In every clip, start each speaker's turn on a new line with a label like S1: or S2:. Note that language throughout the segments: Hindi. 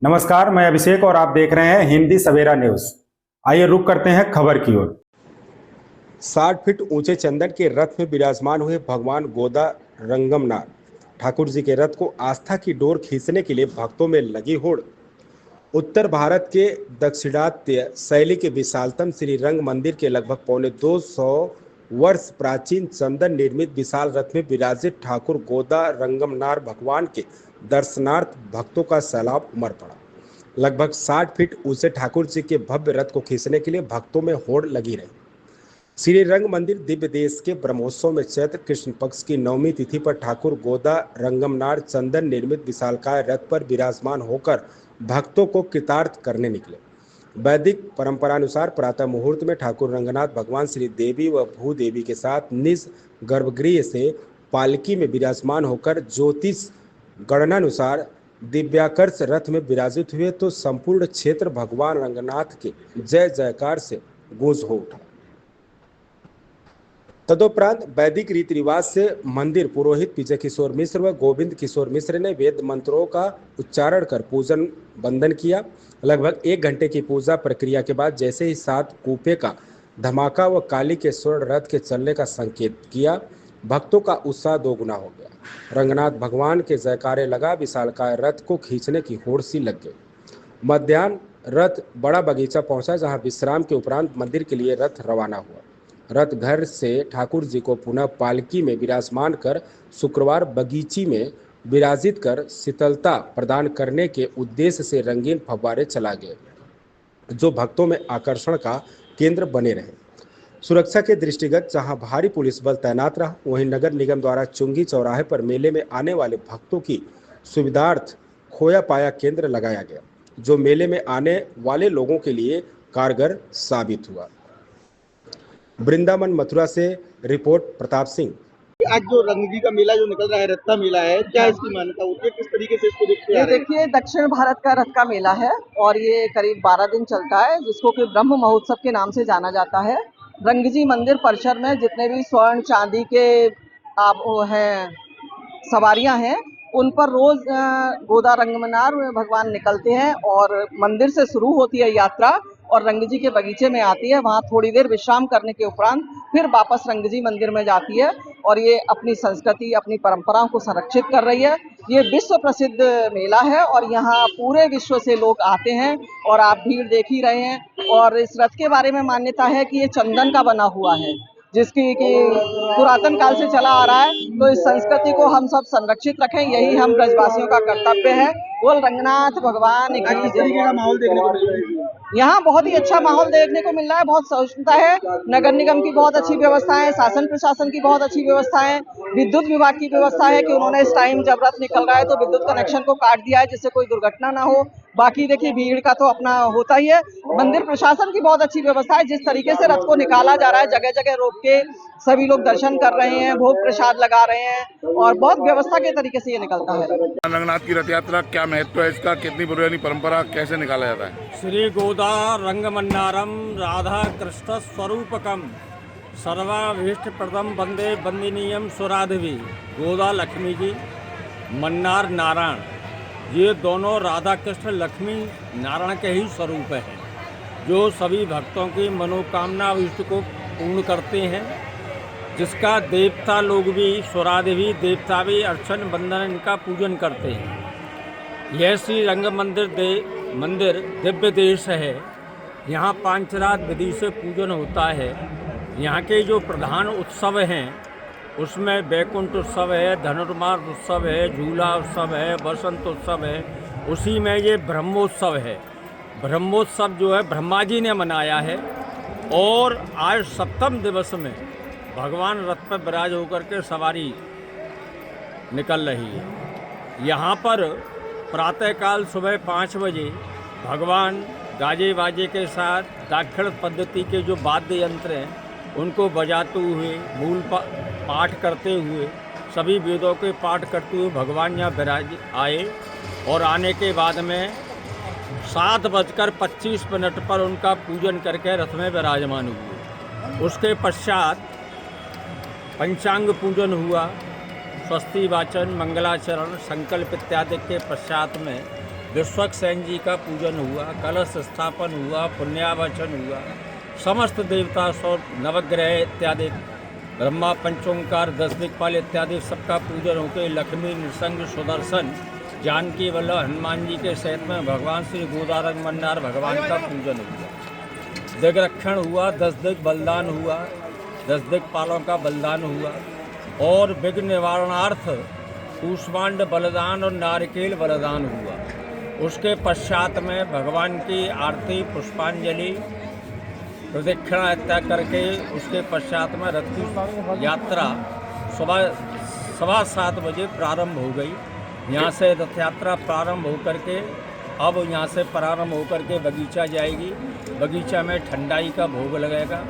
S1: नमस्कार, मैं अभिषेक और आप देख रहे हैं हिंदी सवेरा न्यूज। आइए रुक करते हैं खबर की ओर।
S2: 60 फीट ऊंचे चंदन के रथ में विराजमान हुए भगवान गोदा रंगमनाथ ठाकुर जी के रथ को आस्था की डोर खींचने के लिए भक्तों में लगी होड़। उत्तर भारत के दक्षिणात्य शैली के विशालतम श्री रंग मंदिर के लगभग पौने 200 वर्ष प्राचीन चंदन निर्मित विशाल रथ में विराजित ठाकुर गोदा रंगमनार भगवान के दर्शनार्थ भक्तों का सैलाब उमड़ पड़ा। लगभग 60 फीट ऊंचे ठाकुर जी के भव्य रथ को खींचने के लिए भक्तों में होड़ लगी रही। श्री रंग मंदिर दिव्य देश के ब्रह्मोत्सव में चैत्र कृष्ण पक्ष की नवमी तिथि पर ठाकुर गोदा रंगमनार चंदन निर्मित विशालकाय रथ पर विराजमान होकर भक्तों को कृतार्थ करने निकले। वैदिक परंपरानुसार प्रातः मुहूर्त में ठाकुर रंगनाथ भगवान श्री देवी व भूदेवी के साथ निज गर्भगृह से पालकी में विराजमान होकर ज्योतिष गणनानुसार दिव्याकर्ष रथ में विराजित हुए तो संपूर्ण क्षेत्र भगवान रंगनाथ के जय जयकार से गूंज हो उठा। तदुपरांत वैदिक रीति रिवाज से मंदिर पुरोहित विजय किशोर मिश्र व गोविंद किशोर मिश्र ने वेद मंत्रों का उच्चारण कर पूजन वंदन किया। लगभग 1 घंटे की पूजा प्रक्रिया के बाद जैसे ही 7 कूपे का धमाका व काली के स्वर्ण रथ के चलने का संकेत किया, भक्तों का उत्साह दोगुना हो गया। रंगनाथ भगवान के जयकारे लगा विशालकाय रथ को खींचने की होड़ सी लग गई। मध्याह्न रथ बड़ा बगीचा पहुंचा, जहां विश्राम के उपरांत मंदिर के लिए रथ रवाना हुआ। रथ घर से ठाकुर जी को पुनः पालकी में विराजमान कर शुक्रवार बगीची में विराजित कर शीतलता प्रदान करने के उद्देश्य से रंगीन फव्वारे चला गए, जो भक्तों में आकर्षण का केंद्र बने रहे। सुरक्षा के दृष्टिगत जहां भारी पुलिस बल तैनात रहा, वहीं नगर निगम द्वारा चुंगी चौराहे पर मेले में आने वाले भक्तों की सुविधार्थ खोया पाया केंद्र लगाया गया, जो मेले में आने वाले लोगों के लिए कारगर साबित हुआ। वृंदावन मथुरा से रिपोर्ट प्रताप सिंह।
S3: आज जो रंगजी का मेला जो निकल रहा है, रथ का मेला है, क्या इसकी मान्यता होती है, किस तरीके से इसको देखते हैं?
S4: ये देखिए, दक्षिण भारत का रथ का मेला है और ये करीब 12 दिन चलता है, जिसको कि ब्रह्म महोत्सव के नाम से जाना जाता है। रंगजी मंदिर परिसर में जितने भी स्वर्ण चांदी के आप वो हैं सवारियां हैं, उन पर रोज गोदा रंगमनार भगवान निकलते हैं और मंदिर से शुरू होती है यात्रा और रंगजी के बगीचे में आती है। वहाँ थोड़ी देर विश्राम करने के उपरांत फिर वापस रंगजी मंदिर में जाती है और ये अपनी संस्कृति, अपनी परंपराओं को संरक्षित कर रही है। ये विश्व प्रसिद्ध मेला है और यहाँ पूरे विश्व से लोग आते हैं और आप भीड़ देख ही रहे हैं। और इस रथ के बारे में मान्यता है कि ये चंदन का बना हुआ है, जिसकी कि पुरातन काल से चला आ रहा है। तो इस संस्कृति को हम सब संरक्षित रखें, यही हम ब्रजवासियों का कर्तव्य है। बोल रंगनाथ भगवान की
S3: किस तरीके का माहौल देखने को मिल रहा है?
S4: यहाँ बहुत ही अच्छा माहौल देखने को मिल रहा है, बहुत सहिष्णुता है। नगर निगम की बहुत अच्छी व्यवस्था है, शासन प्रशासन की बहुत अच्छी व्यवस्था है, विद्युत विभाग की व्यवस्था है कि उन्होंने इस टाइम जब रथ निकल रहा है तो विद्युत कनेक्शन को काट दिया है, जिससे कोई दुर्घटना ना हो। बाकी देखिए, भीड़ का तो अपना होता ही है। मंदिर प्रशासन की बहुत अच्छी व्यवस्था है। जिस तरीके से रथ को निकाला जा रहा है, जगह जगह रोक के सभी लोग दर्शन कर रहे हैं, भोग प्रसाद लगा रहे हैं और बहुत व्यवस्था के तरीके से ये निकलता है।
S5: रंगनाथ की रथ यात्रा क्या महत्व है इसका, कितनी पुरानी परंपरा, कैसे निकाला जाता है?
S6: श्री गोदा रंगमन्नारम राधा कृष्ण स्वरूपकम सर्वाभीष्ट प्रदम वंदे वंदनीयम सुराधवी। गोदा लक्ष्मी जी, मन्नार नारायण, ये दोनों राधा कृष्ण लक्ष्मी नारायण के ही स्वरूप हैं, जो सभी भक्तों की मनोकामना इष्ट को पूर्ण करते हैं। जिसका देवता लोग भी, सुरादेवी देवता भी अर्चन वंदन इनका पूजन करते हैं। यह श्री रंग मंदिर दिव्य देश है। यहाँ पांचरात विधि से पूजन होता है। यहाँ के जो प्रधान उत्सव हैं उसमें वैकुंठ उत्सव है, धनुर्मास उत्सव है, झूला उत्सव है, बसंत उत्सव है। उसी में ये ब्रह्मोत्सव है। ब्रह्मोत्सव जो है ब्रह्मा जी ने मनाया है और आज 7वें दिवस में भगवान रथ पर विराज होकर के सवारी निकल रही है। यहाँ पर प्रातःकाल सुबह 5 बजे भगवान गाजे बाजे के साथ दाक्षिण पद्धति के जो वाद्य यंत्र हैं उनको बजाते हुए, मूल पाठ करते हुए, सभी वेदों के पाठ करते हुए भगवान यहाँ विराज आए और आने के बाद में 7:25 पर उनका पूजन करके रथ में विराजमान हुए। उसके पश्चात पंचांग पूजन हुआ, स्वस्ति वाचन, मंगलाचरण, संकल्प इत्यादि के पश्चात में विश्वक्सेन जी का पूजन हुआ, कलश स्थापन हुआ, पुण्यावचन हुआ, समस्त देवता सौ नवग्रह इत्यादि, ब्रह्मा पंचोंकार 10 दिक्पाल इत्यादि सबका पूजन होकर लक्ष्मी नृसिंह सुदर्शन जानकी वल्लभ हनुमान जी के सहित में भगवान श्री गोदारंग मन्नार भगवान का पूजन हुआ। दिग्रक्षण हुआ, 10 दिग बलिदान हुआ, 10 दिक्पालों का बलिदान हुआ और विघ्न निवारणार्थ कूष्मांड बलिदान और नारिकेल बलिदान हुआ। उसके पश्चात में भगवान की आरती पुष्पांजलि प्रदक्षिणा इत्यादि करके उसके पश्चात में रथ की यात्रा सुबह 7:15 बजे प्रारंभ हो गई। यहाँ से रथ यात्रा प्रारंभ होकर के अब यहाँ से प्रारंभ होकर के बगीचा जाएगी। बगीचा में ठंडाई का भोग लगेगा।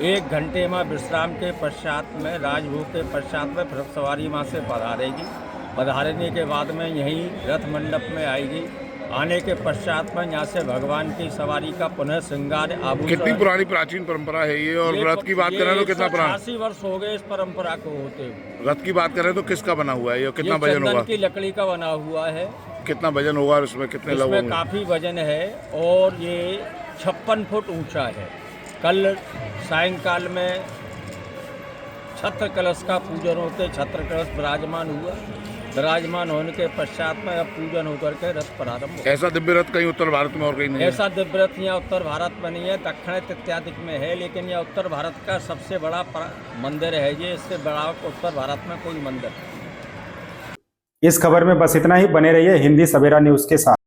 S6: 1 घंटे में विश्राम के पश्चात में राजभोग के पश्चात में फिर सवारी वहाँ से पधारेगी। पधारने के बाद में यहीं रथ मंडप में आएगी। आने के पश्चात में यहाँ से भगवान की सवारी का पुनः श्रृंगार आभूषण।
S5: कितनी पुरानी प्राचीन परंपरा है ये? और रथ की बात करें तो कितना पुराना?
S6: 80 वर्ष हो गए इस परंपरा को होते हुए।
S5: रथ की बात करें तो किसका बना हुआ है ये? कितना
S6: ये
S5: वजन होगा?
S6: चंदन की लकड़ी का बना हुआ है।
S5: कितना वजन होगा और इसमें कितने लोग
S6: इसमें
S5: होंगे?
S6: काफ़ी वजन है और ये 56 फुट ऊंचा है। कल सायंकाल में छत्र कलश का पूजन होकर छत्र कलश विराजमान हुआ। विराजमान होने के पश्चात में अब पूजन होकर के रथ प्रारंभ हो।
S5: ऐसा दिव्य रथ कहीं उत्तर भारत में और कहीं नहीं है?
S6: ऐसा दिव्य रथ यहाँ उत्तर भारत में नहीं है, दक्षिण इत्यादि में है, लेकिन यह उत्तर भारत का सबसे बड़ा मंदिर है। ये इससे बड़ा उत्तर भारत में कोई मंदिर नहीं।
S1: इस खबर में बस इतना ही। बने रहिए हिंदी सवेरा न्यूज के साथ।